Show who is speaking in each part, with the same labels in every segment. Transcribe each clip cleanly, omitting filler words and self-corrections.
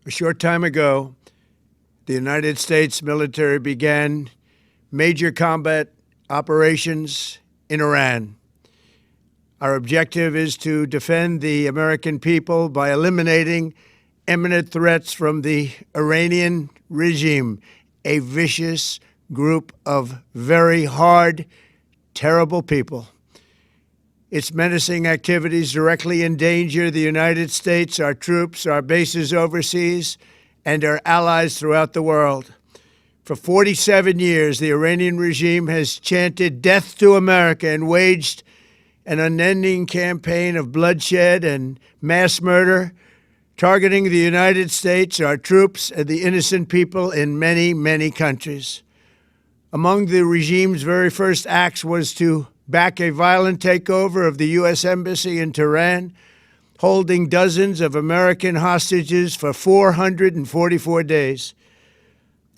Speaker 1: A short time ago, the United States military began major combat operations in Iran. Our objective is to defend the American people by eliminating imminent threats from the Iranian regime, a vicious group of very hard, terrible people. Its menacing activities directly endanger the United States, our troops, our bases overseas, and our allies throughout the world. For 47 years, the Iranian regime has chanted death to America and waged an unending campaign of bloodshed and mass murder, targeting the United States, our troops, and the innocent people in many, many countries. Among the regime's very first acts was to back a violent takeover of the U.S. Embassy in Tehran, holding dozens of American hostages for 444 days.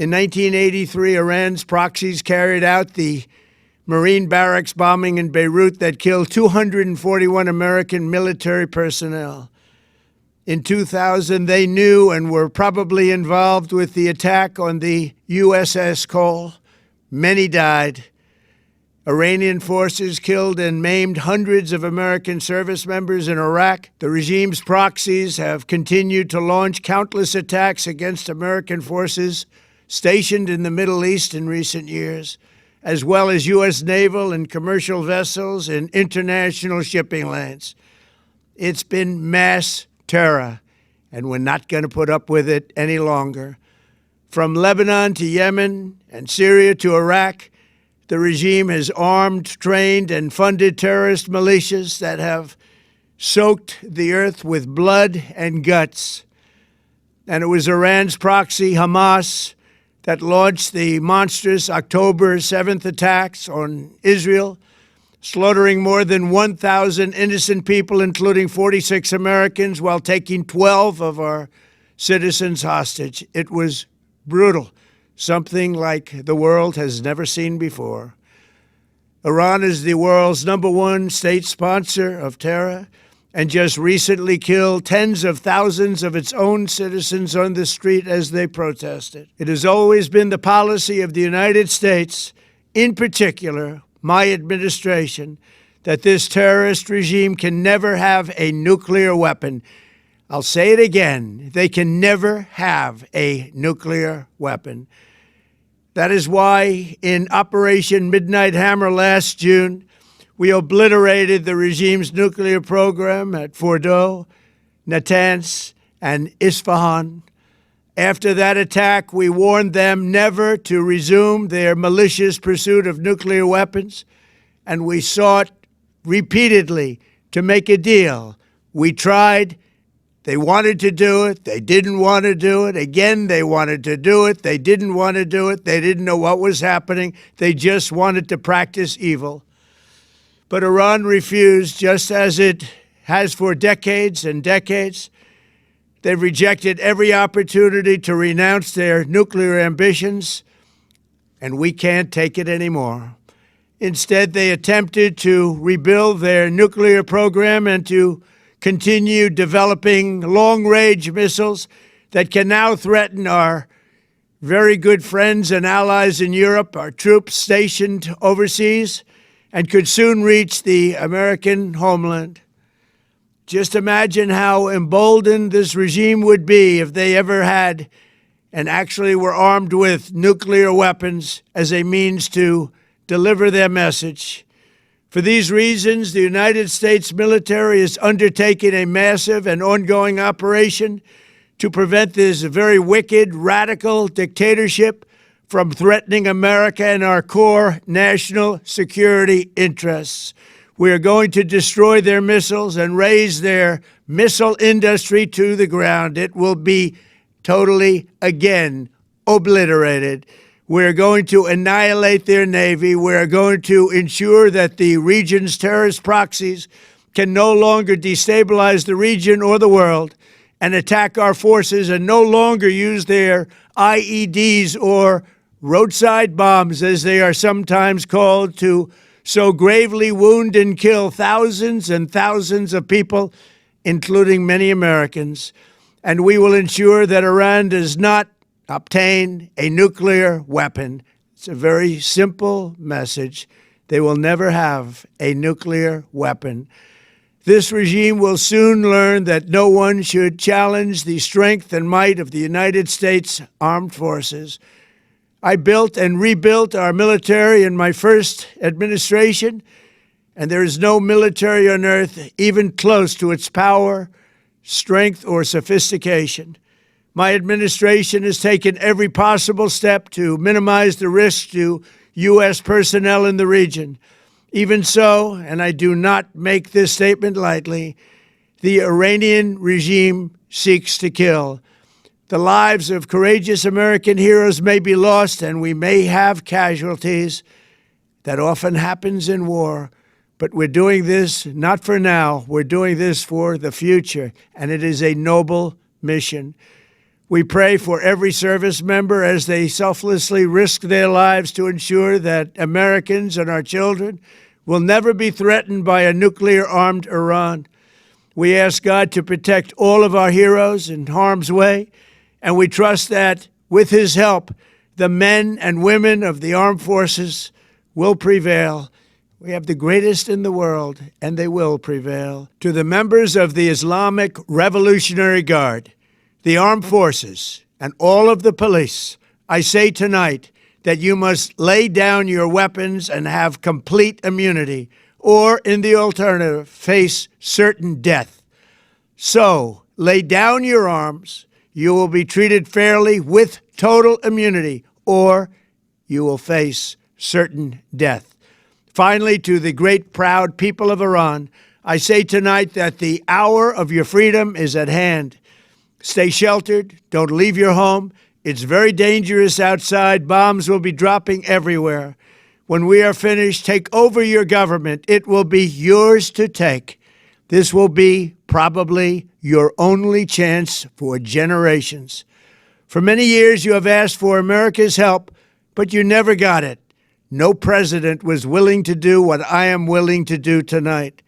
Speaker 1: In 1983, Iran's proxies carried out the Marine barracks bombing in Beirut that killed 241 American military personnel. In 2000, they knew and were probably involved with the attack on the USS Cole. Many died. Iranian forces killed and maimed hundreds of American service members in Iraq. The regime's proxies have continued to launch countless attacks against American forces stationed in the Middle East in recent years, as well as U.S. naval and commercial vessels in international shipping lanes. It's been mass terror, and we're not going to put up with it any longer. From Lebanon to Yemen and Syria to Iraq, the regime has armed, trained, and funded terrorist militias that have soaked the earth with blood and guts. And it was Iran's proxy, Hamas, that launched the monstrous October 7th attacks on Israel, slaughtering more than 1,000 innocent people, including 46 Americans, while taking 12 of our citizens hostage. It was brutal, something like the world has never seen before. Iran is the world's #1 state sponsor of terror and just recently killed tens of thousands of its own citizens on the street as they protested. It has always been the policy of the United States, in particular, my administration, that this terrorist regime can never have a nuclear weapon. I'll say it again, they can never have a nuclear weapon. That is why in Operation Midnight Hammer last June, we obliterated the regime's nuclear program at Fordow, Natanz, and Isfahan. After that attack, we warned them never to resume their malicious pursuit of nuclear weapons, and we sought repeatedly to make a deal. We tried. They wanted to do it. They didn't want to do it. Again, they wanted to do it. They didn't want to do it. They didn't know what was happening. They just wanted to practice evil. But Iran refused, just as it has for decades and decades. They've rejected every opportunity to renounce their nuclear ambitions, and we can't take it anymore. Instead, they attempted to rebuild their nuclear program and to continue developing long-range missiles that can now threaten our very good friends and allies in Europe, our troops stationed overseas, and could soon reach the American homeland. Just imagine how emboldened this regime would be if they ever had and actually were armed with nuclear weapons as a means to deliver their message. For these reasons, the United States military is undertaking a massive and ongoing operation to prevent this very wicked, radical dictatorship from threatening America and our core national security interests. We are going to destroy their missiles and raise their missile industry to the ground. It will be totally, again, obliterated. We're going to annihilate their Navy. We're going to ensure that the region's terrorist proxies can no longer destabilize the region or the world and attack our forces and no longer use their IEDs or roadside bombs, as they are sometimes called, to so gravely wound and kill thousands and thousands of people, including many Americans. and we will ensure that Iran does not obtain a nuclear weapon. It's a very simple message. They will never have a nuclear weapon. This regime will soon learn that no one should challenge the strength and might of the United States Armed Forces. I built and rebuilt our military in my first administration, and there is no military on earth even close to its power, strength, or sophistication. My administration has taken every possible step to minimize the risk to U.S. personnel in the region. Even so, and I do not make this statement lightly, the Iranian regime seeks to kill. The lives of courageous American heroes may be lost, and we may have casualties. That often happens in war. But we're doing this not for now. We're doing this for the future, and it is a noble mission. We pray for every service member as they selflessly risk their lives to ensure that Americans and our children will never be threatened by a nuclear-armed Iran. We ask God to protect all of our heroes in harm's way, and we trust that, with His help, the men and women of the armed forces will prevail. We have the greatest in the world, and they will prevail. To the members of the Islamic Revolutionary Guard, the armed forces, and all of the police, I say tonight that you must lay down your weapons and have complete immunity, or, in the alternative, face certain death. So, lay down your arms. You will be treated fairly with total immunity, or you will face certain death. Finally, to the great, proud people of Iran, I say tonight that the hour of your freedom is at hand. Stay sheltered. Don't leave your home. It's very dangerous outside. Bombs will be dropping everywhere. When we are finished, take over your government. It will be yours to take. This will be probably your only chance for generations. For many years, you have asked for America's help, but you never got it. No president was willing to do what I am willing to do tonight.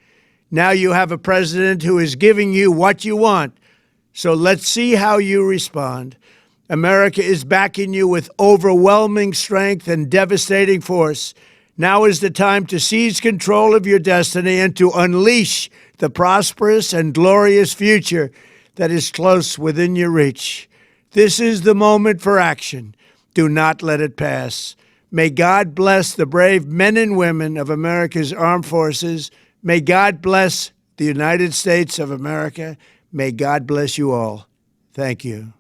Speaker 1: Now you have a president who is giving you what you want. So let's see how you respond. America is backing you with overwhelming strength and devastating force. Now is the time to seize control of your destiny and to unleash the prosperous and glorious future that is close within your reach. This is the moment for action. Do not let it pass. May God bless the brave men and women of America's armed forces. May God bless the United States of America. May God bless you all. Thank you.